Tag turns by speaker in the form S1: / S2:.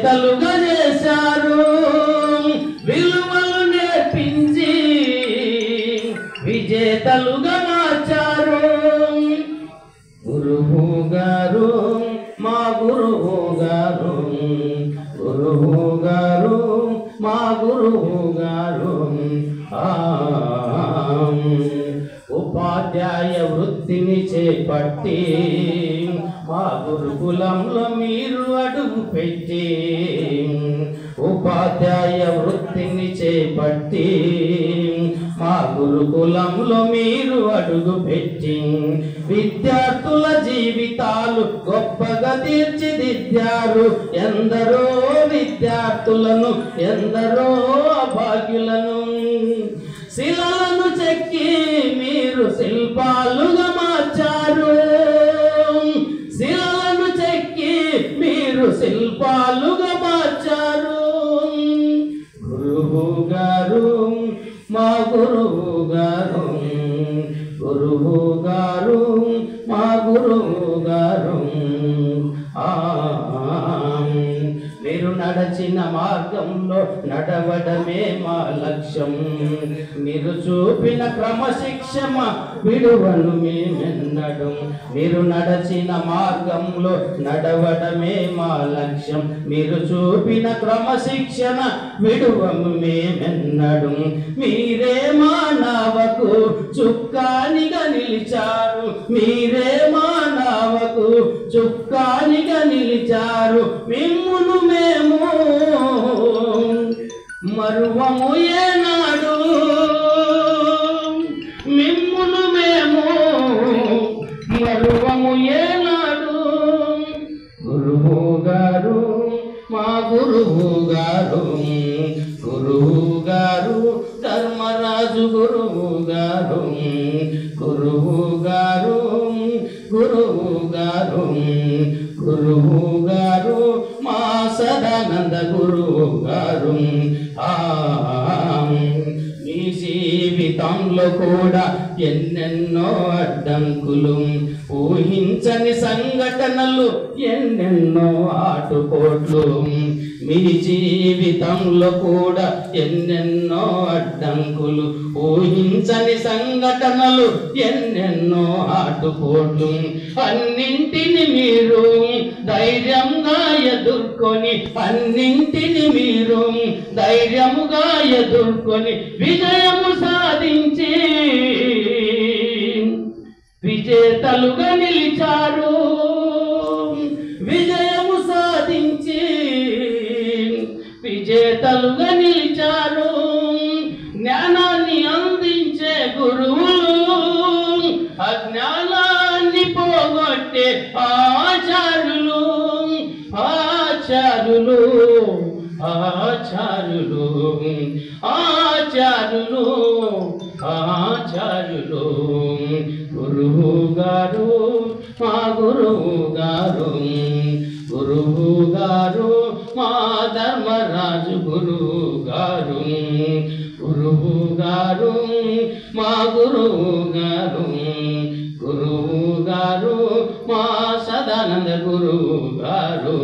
S1: విజేతలుగా చేశారు, విలువలు నేర్పించి విజేతలుగా మార్చారు. గురువు గారు మా గురువు గారు, గురువు గారు మా గురువు గారు. ఉపాధ్యాయ వృత్తిని చేపట్టి మా గురుకులంలో మీరు అడుగు పెట్టి, ఉపాధ్యాయ వృత్తిని చేపట్టి మా గురుకులంలో మీరు అడుగు పెట్టి విద్యార్థుల జీవితాలు గొప్పగా తీర్చిదిద్దారు. ఎందరో విద్యార్థులను, ఎందరో అభాగ్యులను శిలలను చెక్కి మీరు శిల్పాలుగా మార్చారు. శిలలను చెక్కి మీరు శిల్పాలుగా మార్చారు. గురువు గారు మా గురువు గారు, గురువు గారు మా గురువు గారు. మీరు నడచిన మార్గంలో నడవడమే మా లక్ష్యం. మీరు చూపిన క్రమశిక్షణ విడువను మేమెన్నడు. మీరు నడచిన మార్గంలో నడవడమే మా లక్ష్యం. మీరు చూపిన క్రమశిక్షణ విడువము మేమెన్నడు. మీరే మానవకు చుక్కానిగా నిలిచారు, మీరే మానవకు చుక్కానిగా నిలిచారు. మిమ్మును మేము మరువము ఏనాడు, మిమ్మును మేము మరువము ఏనాడు. గురువు గారు మా గురువు గారు, గురువు గారు ధర్మరాజు గురువు గారు, గురువు గారు, గురువు గారు, గురువు గారు మా సదానంద గురువు గారు. మీ జీవితంలో కూడా ఎన్నెన్నో అడ్డంకులు, ఊహించని సంఘటనలు, ఎన్నెన్నో ఆటుపోట్లు. మీ జీవితంలో కూడా ఎన్నెన్నో అడ్డంకులు, ఊహించని సంఘటనలు, ఎన్నెన్నో ఆటుపోట్లు. అన్నింటిని మీరు ధైర్యంగా ఎదుర్కొని, అన్నింటిని మీరు ధైర్యముగా ఎదుర్కొని విజయము సాధించి విజేతలుగా నిలిచారు. విజయము సాధించి విజేతలుగా నిలిచారు. జ్ఞానాన్ని అందించే గురువులు, అజ్ఞానాన్ని పోగొట్టే ఆచార్యులు, ఆచార్యులు, ఆచార్యులు, ఆచార్యులు, ఆచార్యులు. గురువు గారు మా గురువు గారు, గురువు గారు మా ధర్మరాజు గురువు గారు, గురువు గారు మా గురువు గారు, గురువు గారు మా సదానంద గురువు గారు.